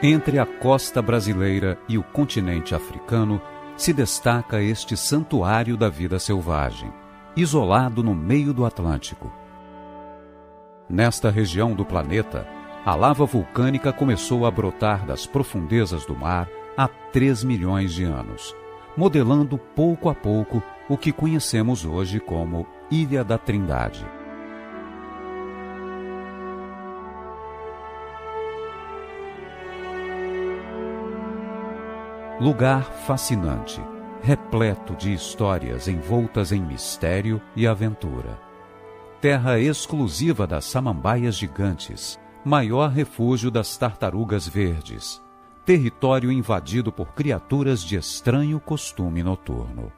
Entre a costa brasileira e o continente africano, se destaca este santuário da vida selvagem, isolado no meio do Atlântico. Nesta região do planeta, a lava vulcânica começou a brotar das profundezas do mar há 3 milhões de anos, modelando pouco a pouco o que conhecemos hoje como Ilha da Trindade. Lugar fascinante, repleto de histórias envoltas em mistério e aventura. Terra exclusiva das samambaias gigantes, maior refúgio das tartarugas verdes, território invadido por criaturas de estranho costume noturno.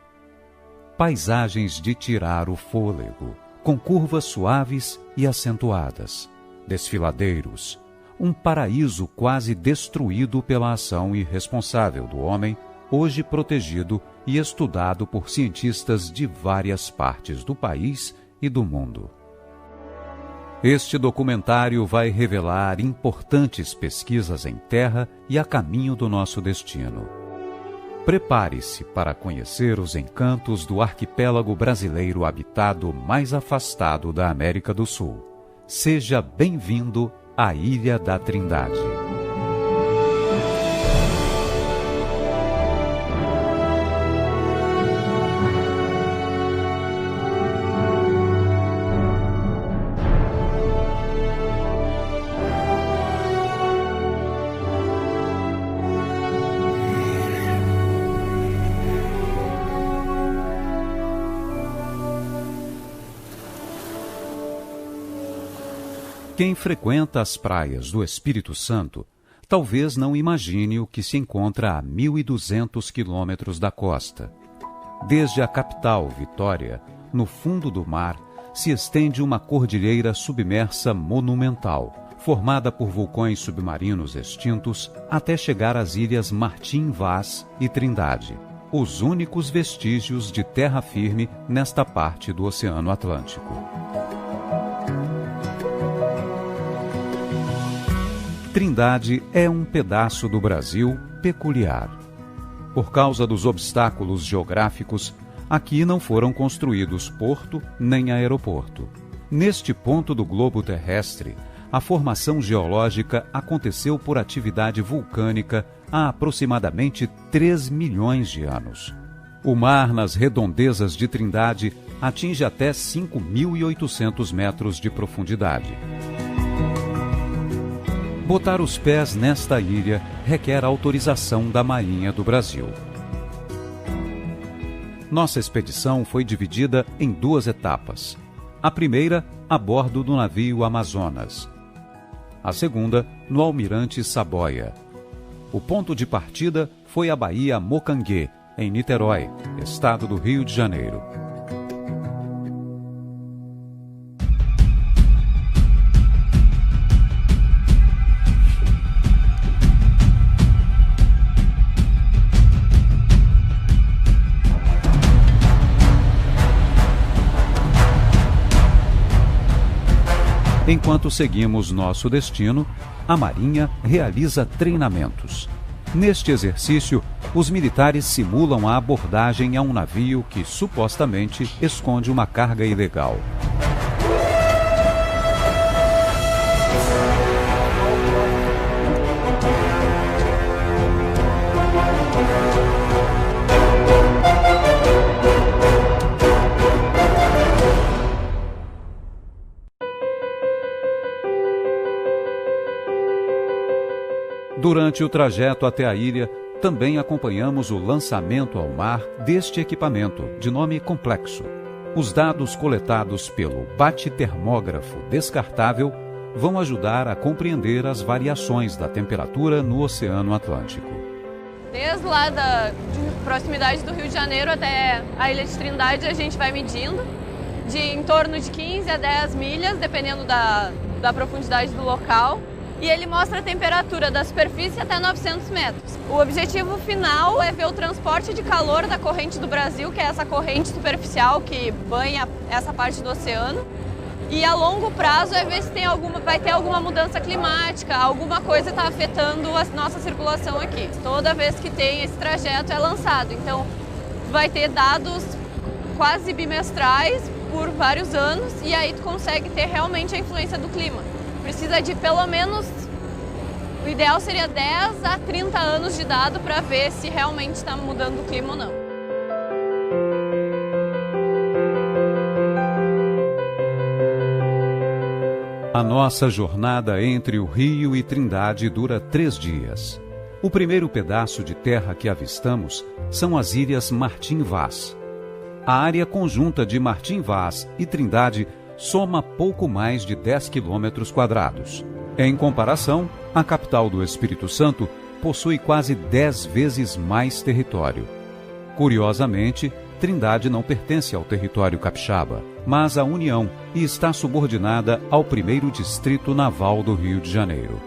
Paisagens de tirar o fôlego, com curvas suaves e acentuadas, desfiladeiros, um paraíso quase destruído pela ação irresponsável do homem, hoje protegido e estudado por cientistas de várias partes do país e do mundo. Este documentário vai revelar importantes pesquisas em terra e a caminho do nosso destino. Prepare-se para conhecer os encantos do arquipélago brasileiro habitado mais afastado da América do Sul. Seja bem-vindo à Ilha da Trindade. Quem frequenta as praias do Espírito Santo talvez não imagine o que se encontra a 1.200 quilômetros da costa. Desde a capital, Vitória, no fundo do mar, se estende uma cordilheira submersa monumental, formada por vulcões submarinos extintos, até chegar às ilhas Martim Vaz e Trindade, os únicos vestígios de terra firme nesta parte do Oceano Atlântico. Trindade é um pedaço do Brasil peculiar. Por causa dos obstáculos geográficos, aqui não foram construídos porto nem aeroporto. Neste ponto do globo terrestre, a formação geológica aconteceu por atividade vulcânica há aproximadamente 3 milhões de anos. O mar nas redondezas de Trindade atinge até 5.800 metros de profundidade. Botar os pés nesta ilha requer autorização da Marinha do Brasil. Nossa expedição foi dividida em 2 etapas. A primeira, a bordo do navio Amazonas. A segunda, no Almirante Saboia. O ponto de partida foi a Baía Mocanguê, em Niterói, estado do Rio de Janeiro. Enquanto seguimos nosso destino, a Marinha realiza treinamentos. Neste exercício, os militares simulam a abordagem a um navio que supostamente esconde uma carga ilegal. Durante o trajeto até a ilha, também acompanhamos o lançamento ao mar deste equipamento, de nome complexo. Os dados coletados pelo bate-termógrafo descartável vão ajudar a compreender as variações da temperatura no Oceano Atlântico. Desde lá da proximidade do Rio de Janeiro até a Ilha de Trindade, a gente vai medindo de em torno de 15 a 10 milhas, dependendo da profundidade do local. E ele mostra a temperatura da superfície até 900 metros. O objetivo final é ver o transporte de calor da corrente do Brasil, que é essa corrente superficial que banha essa parte do oceano, E a longo prazo é ver se vai ter alguma mudança climática, alguma coisa está afetando a nossa circulação aqui. Toda vez que tem esse trajeto é lançado, então vai ter dados quase bimestrais por vários anos e aí tu consegue ter realmente a influência do clima. Precisa de pelo menos, o ideal seria 10 a 30 anos de dado para ver se realmente está mudando o clima ou não. A nossa jornada entre o Rio e Trindade dura 3 dias. O primeiro pedaço de terra que avistamos são as ilhas Martim Vaz. A área conjunta de Martim Vaz e Trindade soma pouco mais de 10 quilômetros quadrados. Em comparação, a capital do Espírito Santo possui quase 10 vezes mais território. Curiosamente, Trindade não pertence ao território capixaba, mas à União e está subordinada ao 1º Distrito Naval do Rio de Janeiro.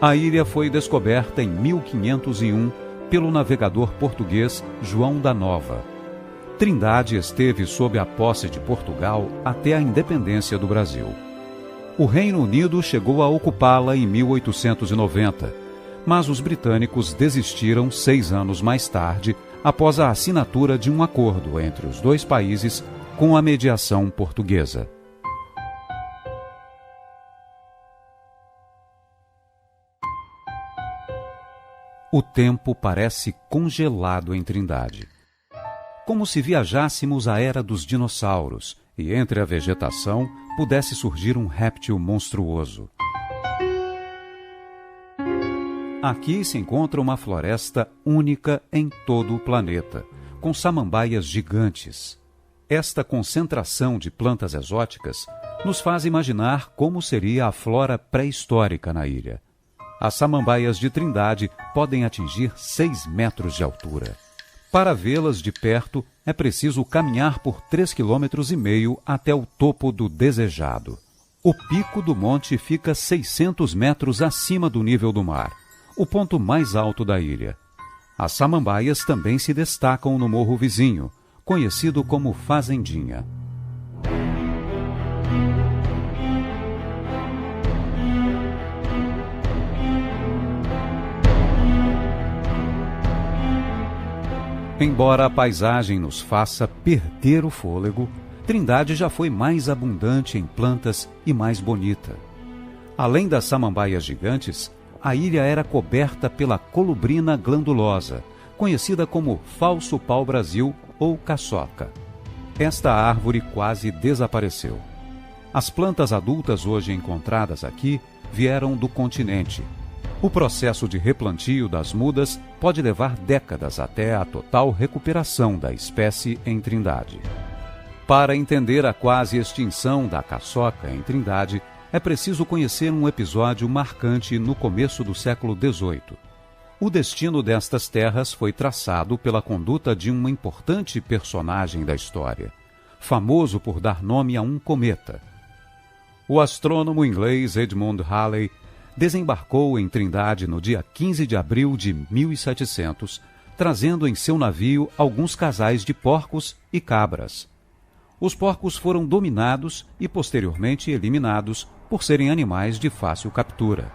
A ilha foi descoberta em 1501 pelo navegador português João da Nova. Trindade esteve sob a posse de Portugal até a independência do Brasil. O Reino Unido chegou a ocupá-la em 1890, mas os britânicos desistiram 6 anos mais tarde, após a assinatura de um acordo entre os 2 países com a mediação portuguesa. O tempo parece congelado em Trindade. Como se viajássemos à era dos dinossauros e entre a vegetação pudesse surgir um réptil monstruoso. Aqui se encontra uma floresta única em todo o planeta, com samambaias gigantes. Esta concentração de plantas exóticas nos faz imaginar como seria a flora pré-histórica na ilha. As samambaias de Trindade podem atingir 6 metros de altura. Para vê-las de perto, é preciso caminhar por 3,5 km até o topo do desejado. O pico do monte fica 600 metros acima do nível do mar, o ponto mais alto da ilha. As samambaias também se destacam no morro vizinho, conhecido como Fazendinha. Embora a paisagem nos faça perder o fôlego, Trindade já foi mais abundante em plantas e mais bonita. Além das samambaias gigantes, a ilha era coberta pela colubrina glandulosa, conhecida como falso pau-brasil ou caçoca. Esta árvore quase desapareceu. As plantas adultas hoje encontradas aqui vieram do continente. O processo de replantio das mudas pode levar décadas até a total recuperação da espécie em Trindade. Para entender a quase extinção da caçoca em Trindade, é preciso conhecer um episódio marcante no começo do século XVIII. O destino destas terras foi traçado pela conduta de um importante personagem da história, famoso por dar nome a um cometa. O astrônomo inglês Edmund Halley desembarcou em Trindade no dia 15 de abril de 1700, trazendo em seu navio alguns casais de porcos e cabras. Os porcos foram dominados e posteriormente eliminados por serem animais de fácil captura.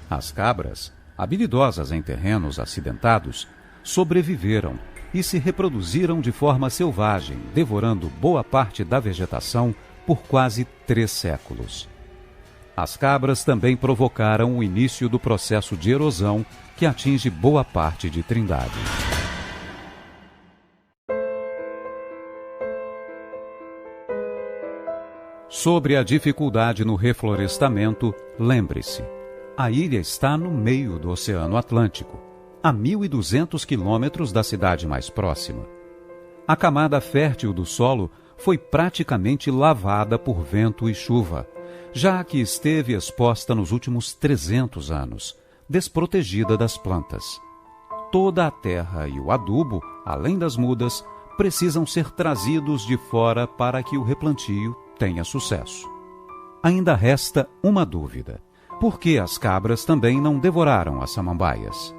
As cabras, habilidosas em terrenos acidentados, sobreviveram e se reproduziram de forma selvagem, devorando boa parte da vegetação por quase 3 séculos. As cabras também provocaram o início do processo de erosão que atinge boa parte de Trindade. Sobre a dificuldade no reflorestamento, lembre-se, a ilha está no meio do Oceano Atlântico, a 1.200 quilômetros da cidade mais próxima. A camada fértil do solo foi praticamente lavada por vento e chuva, já que esteve exposta nos últimos 300 anos, desprotegida das plantas. Toda a terra e o adubo, além das mudas, precisam ser trazidos de fora para que o replantio tenha sucesso. Ainda resta uma dúvida: por que as cabras também não devoraram as samambaias?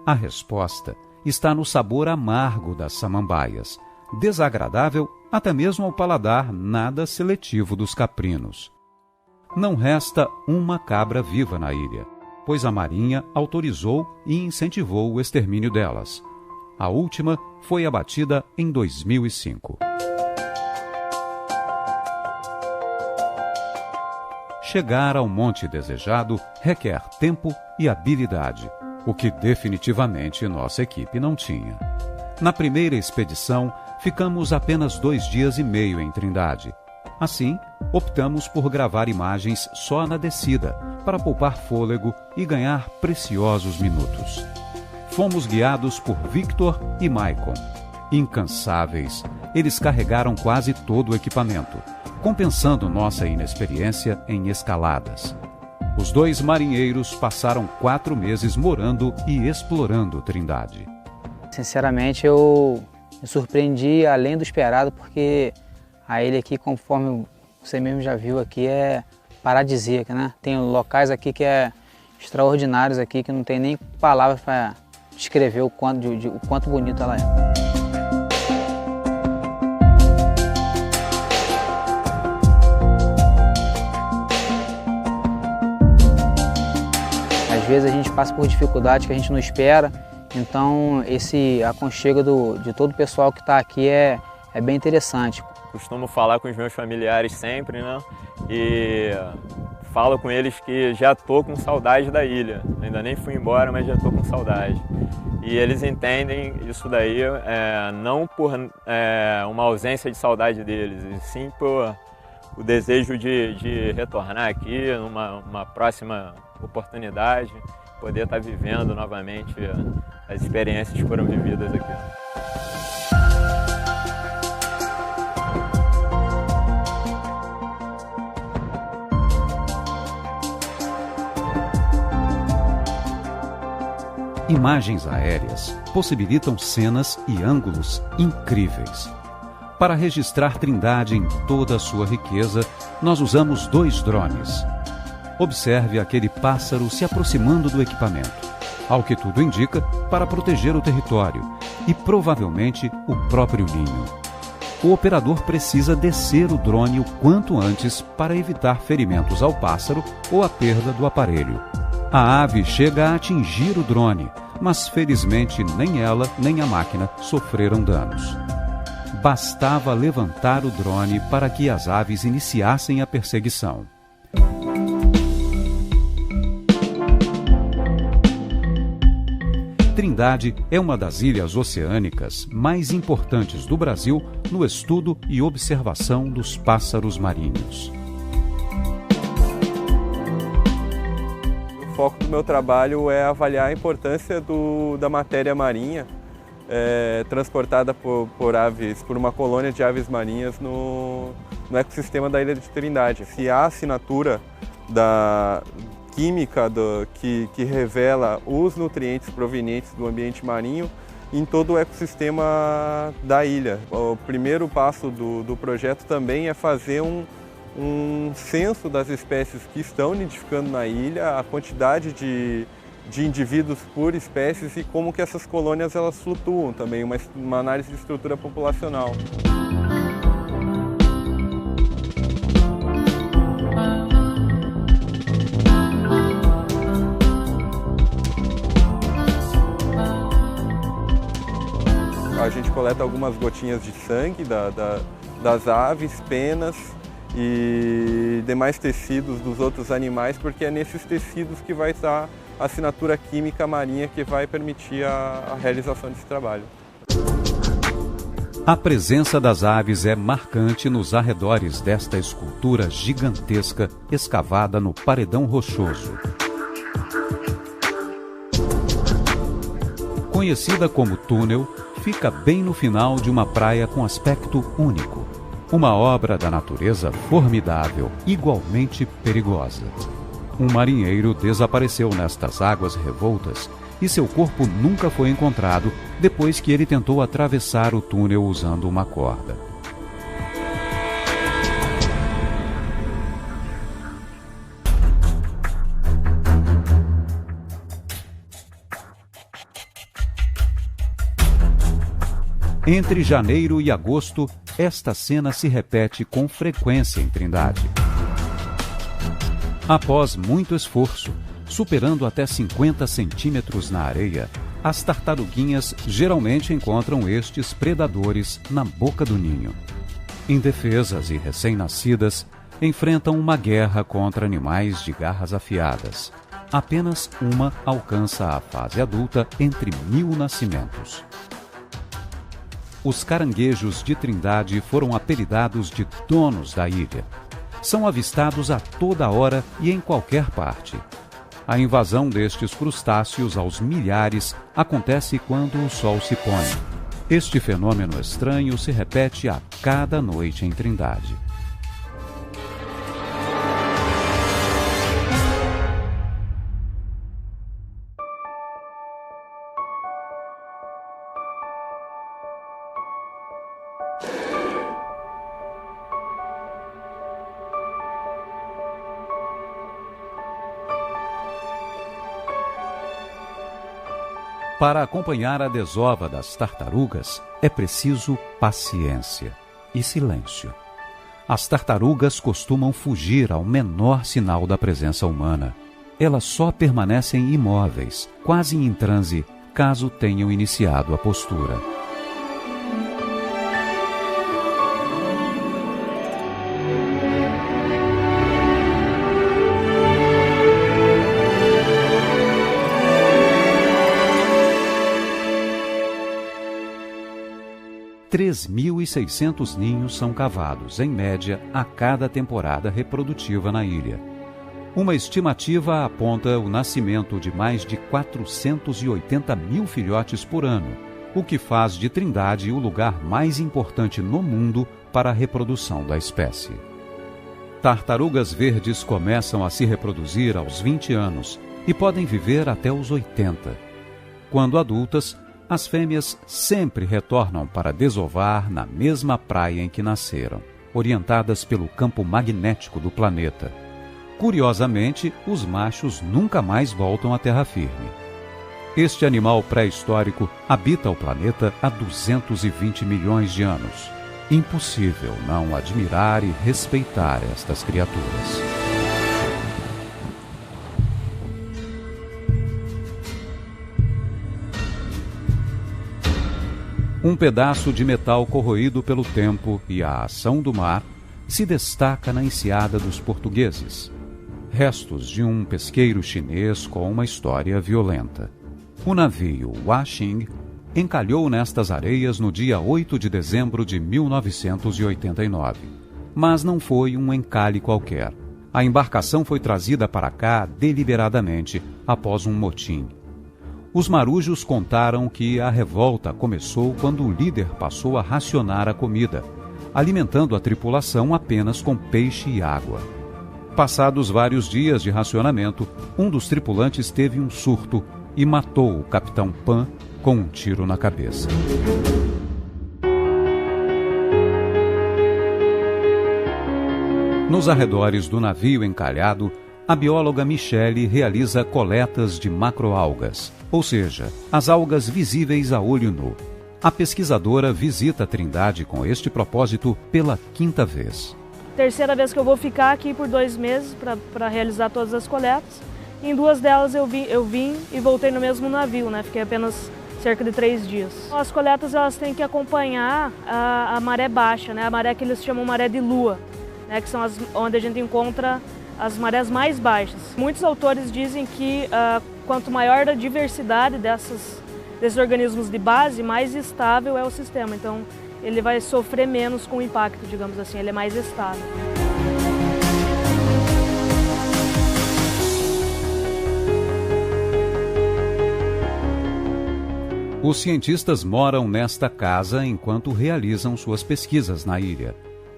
A resposta está no sabor amargo das samambaias, desagradável até mesmo ao paladar nada seletivo dos caprinos. Não resta uma cabra viva na ilha, pois a Marinha autorizou e incentivou o extermínio delas. A última foi abatida em 2005. Chegar ao monte desejado requer tempo e habilidade, o que definitivamente nossa equipe não tinha. Na primeira expedição, ficamos apenas 2 dias e meio em Trindade. Assim, optamos por gravar imagens só na descida, para poupar fôlego e ganhar preciosos minutos. Fomos guiados por Victor e Maicon. Incansáveis, eles carregaram quase todo o equipamento, compensando nossa inexperiência em escaladas. Os 2 marinheiros passaram 4 meses morando e explorando Trindade. Sinceramente, eu me surpreendi além do esperado, porque a ilha aqui, conforme você mesmo já viu aqui, é paradisíaca, né? Tem locais aqui que é extraordinários aqui, que não tem nem palavras para descrever o quanto bonito ela é. Às vezes a gente passa por dificuldades que a gente não espera, então esse aconchego de todo o pessoal que está aqui é bem interessante. Costumo falar com os meus familiares sempre, né? E falo com eles que já estou com saudade da ilha. Ainda nem fui embora, mas já estou com saudade. E eles entendem isso daí não por uma ausência de saudade deles, e sim por o desejo de retornar aqui numa próxima oportunidade, poder estar vivendo novamente as experiências que foram vividas aqui. Imagens aéreas possibilitam cenas e ângulos incríveis. Para registrar Trindade em toda a sua riqueza, nós usamos 2 drones. Observe aquele pássaro se aproximando do equipamento, ao que tudo indica, para proteger o território e provavelmente o próprio ninho. O operador precisa descer o drone o quanto antes para evitar ferimentos ao pássaro ou a perda do aparelho. A ave chega a atingir o drone, mas felizmente nem ela nem a máquina sofreram danos. Bastava levantar o drone para que as aves iniciassem a perseguição. Trindade é uma das ilhas oceânicas mais importantes do Brasil no estudo e observação dos pássaros marinhos. O foco do meu trabalho é avaliar a importância da matéria marinha transportada por aves, por uma colônia de aves marinhas no ecossistema da Ilha de Trindade. Se há assinatura da química que revela os nutrientes provenientes do ambiente marinho em todo o ecossistema da ilha. O primeiro passo do projeto também é fazer um censo das espécies que estão nidificando na ilha, a quantidade de indivíduos por espécies e como que essas colônias elas flutuam também, uma análise de estrutura populacional. A gente coleta algumas gotinhas de sangue das aves, penas e demais tecidos dos outros animais, porque é nesses tecidos que vai estar a assinatura química marinha que vai permitir a realização desse trabalho. A presença das aves é marcante nos arredores desta escultura gigantesca escavada no paredão rochoso. Conhecida como túnel, fica bem no final de uma praia com aspecto único. Uma obra da natureza formidável, igualmente perigosa. Um marinheiro desapareceu nestas águas revoltas e seu corpo nunca foi encontrado depois que ele tentou atravessar o túnel usando uma corda. Entre janeiro e agosto, esta cena se repete com frequência em Trindade. Após muito esforço, superando até 50 centímetros na areia, as tartaruguinhas geralmente encontram estes predadores na boca do ninho. Indefesas e recém-nascidas, enfrentam uma guerra contra animais de garras afiadas. Apenas uma alcança a fase adulta entre 1000 nascimentos. Os caranguejos de Trindade foram apelidados de donos da ilha. São avistados a toda hora e em qualquer parte. A invasão destes crustáceos aos milhares acontece quando o sol se põe. Este fenômeno estranho se repete a cada noite em Trindade. Para acompanhar a desova das tartarugas, é preciso paciência e silêncio. As tartarugas costumam fugir ao menor sinal da presença humana. Elas só permanecem imóveis, quase em transe, caso tenham iniciado a postura. – 3.600 ninhos são cavados, em média, a cada temporada reprodutiva na ilha. Uma estimativa aponta o nascimento de mais de 480 mil filhotes por ano, o que faz de Trindade o lugar mais importante no mundo para a reprodução da espécie. Tartarugas verdes começam a se reproduzir aos 20 anos e podem viver até os 80. Quando adultas, as fêmeas sempre retornam para desovar na mesma praia em que nasceram, orientadas pelo campo magnético do planeta. Curiosamente, os machos nunca mais voltam à terra firme. Este animal pré-histórico habita o planeta há 220 milhões de anos. Impossível não admirar e respeitar estas criaturas. Um pedaço de metal corroído pelo tempo e a ação do mar se destaca na enseada dos portugueses. Restos de um pesqueiro chinês com uma história violenta. O navio Huaxing encalhou nestas areias no dia 8 de dezembro de 1989. Mas não foi um encalhe qualquer. A embarcação foi trazida para cá deliberadamente após um motim. Os marujos contaram que a revolta começou quando o líder passou a racionar a comida, alimentando a tripulação apenas com peixe e água. Passados vários dias de racionamento, um dos tripulantes teve um surto e matou o capitão Pan com um tiro na cabeça. Nos arredores do navio encalhado, a bióloga Michele realiza coletas de macroalgas, ou seja, as algas visíveis a olho nu. A pesquisadora visita Trindade com este propósito pela 5ª vez. Terceira vez que eu vou ficar aqui por 2 meses para realizar todas as coletas. Em 2 delas eu vim e voltei no mesmo navio, né? Fiquei apenas cerca de 3 dias. As coletas elas têm que acompanhar a maré baixa, né? A maré que eles chamam maré de lua, né? Que são onde a gente encontra as marés mais baixas. Muitos autores dizem que quanto maior a diversidade desses organismos de base, mais estável é o sistema. Então, ele vai sofrer menos com o impacto, digamos assim, ele é mais estável. Os cientistas moram nesta casa enquanto realizam suas pesquisas na ilha.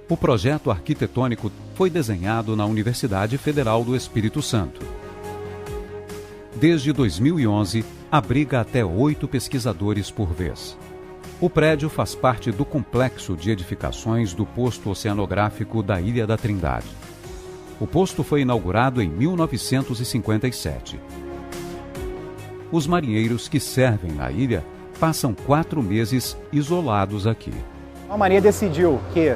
O projeto arquitetônico foi desenhado na Universidade Federal do Espírito Santo. Desde 2011, abriga até 8 pesquisadores por vez. O prédio faz parte do complexo de edificações do posto oceanográfico da Ilha da Trindade. O posto foi inaugurado em 1957. Os marinheiros que servem na ilha passam 4 meses isolados aqui. A Marinha decidiu que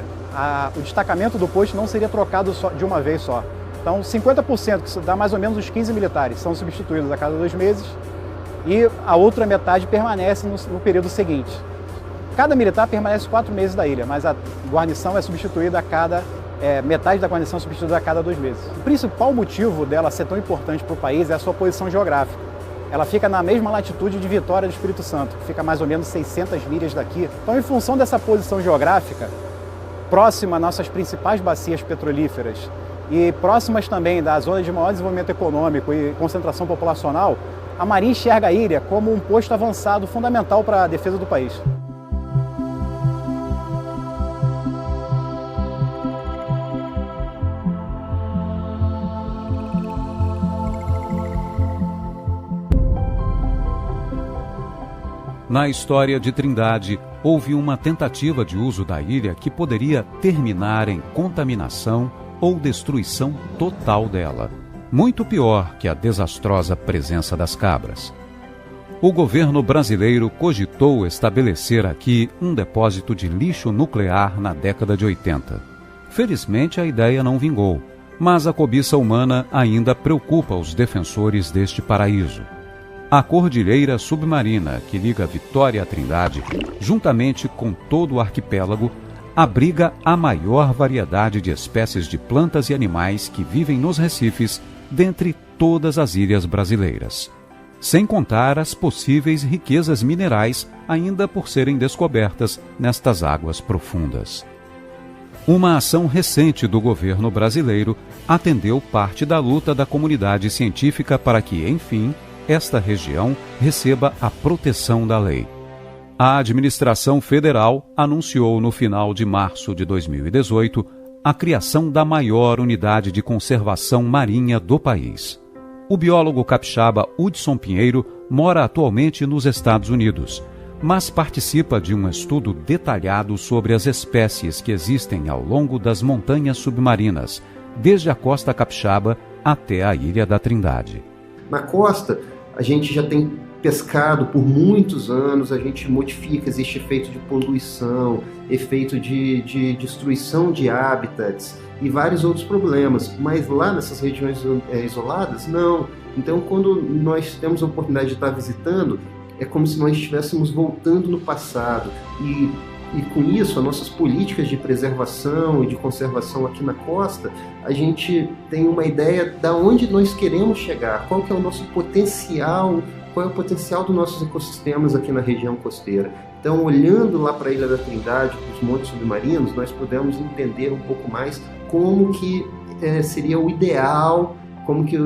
o destacamento do posto não seria trocado de uma vez só. Então, 50%, que dá mais ou menos os 15 militares, são substituídos a cada 2 meses e a outra metade permanece no período seguinte. Cada militar permanece 4 meses da ilha, mas a guarnição é substituída a cada... metade da guarnição é substituída a cada 2 meses. O principal motivo dela ser tão importante para o país é a sua posição geográfica. Ela fica na mesma latitude de Vitória do Espírito Santo, que fica mais ou menos 600 milhas daqui. Então, em função dessa posição geográfica, próxima às nossas principais bacias petrolíferas e próximas também da zona de maior desenvolvimento econômico e concentração populacional, a Marinha enxerga a ilha como um posto avançado fundamental para a defesa do país. Na história de Trindade, houve uma tentativa de uso da ilha que poderia terminar em contaminação ou destruição total dela, muito pior que a desastrosa presença das cabras. O governo brasileiro cogitou estabelecer aqui um depósito de lixo nuclear na década de 80. Felizmente, a ideia não vingou, mas a cobiça humana ainda preocupa os defensores deste paraíso. A cordilheira submarina que liga Vitória à Trindade, juntamente com todo o arquipélago, abriga a maior variedade de espécies de plantas e animais que vivem nos recifes dentre todas as ilhas brasileiras, sem contar as possíveis riquezas minerais ainda por serem descobertas nestas águas profundas. Uma ação recente do governo brasileiro atendeu parte da luta da comunidade científica para que, enfim, esta região receba a proteção da lei. A administração federal anunciou no final de março de 2018 a criação da maior unidade de conservação marinha do país. O biólogo capixaba Hudson Pinheiro mora atualmente nos Estados Unidos, mas participa de um estudo detalhado sobre as espécies que existem ao longo das montanhas submarinas, desde a costa capixaba até a Ilha da Trindade. Na costa, a gente já tem pescado por muitos anos, a gente modifica, existe efeito de poluição, efeito de destruição de hábitats e vários outros problemas, mas lá nessas regiões isoladas, não. Então, quando nós temos a oportunidade de estar visitando, é como se nós estivéssemos voltando no passado e com isso, as nossas políticas de preservação e de conservação aqui na costa, a gente tem uma ideia de onde nós queremos chegar, qual que é o nosso potencial, qual é o potencial dos nossos ecossistemas aqui na região costeira. Então, olhando lá para a Ilha da Trindade, para os montes submarinos, nós podemos entender um pouco mais como que seria o ideal, como que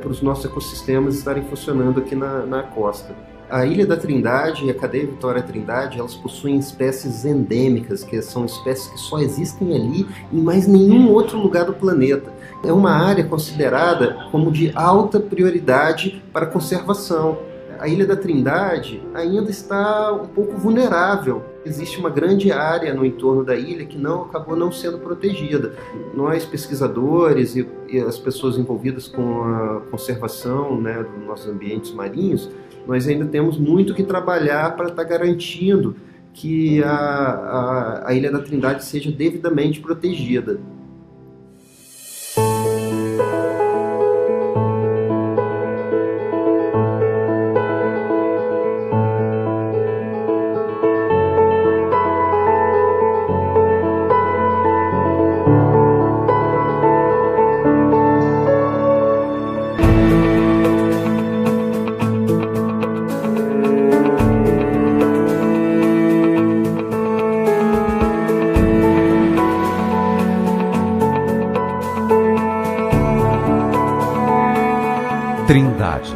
para os nossos ecossistemas estarem funcionando aqui na costa. A Ilha da Trindade e a cadeia Vitória Trindade, elas possuem espécies endêmicas, que são espécies que só existem ali e em mais nenhum outro lugar do planeta. É uma área considerada como de alta prioridade para a conservação. A Ilha da Trindade ainda está um pouco vulnerável. Existe uma grande área no entorno da ilha que acabou não sendo protegida. Nós, pesquisadores e as pessoas envolvidas com a conservação, dos nossos ambientes marinhos, nós ainda temos muito que trabalhar para estar garantindo que a Ilha da Trindade seja devidamente protegida. Trindade,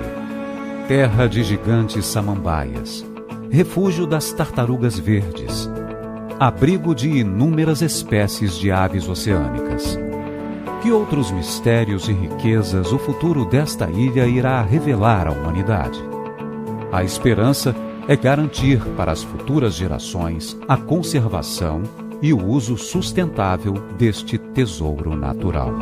terra de gigantes samambaias, refúgio das tartarugas verdes, abrigo de inúmeras espécies de aves oceânicas. Que outros mistérios e riquezas o futuro desta ilha irá revelar à humanidade? A esperança é garantir para as futuras gerações a conservação e o uso sustentável deste tesouro natural.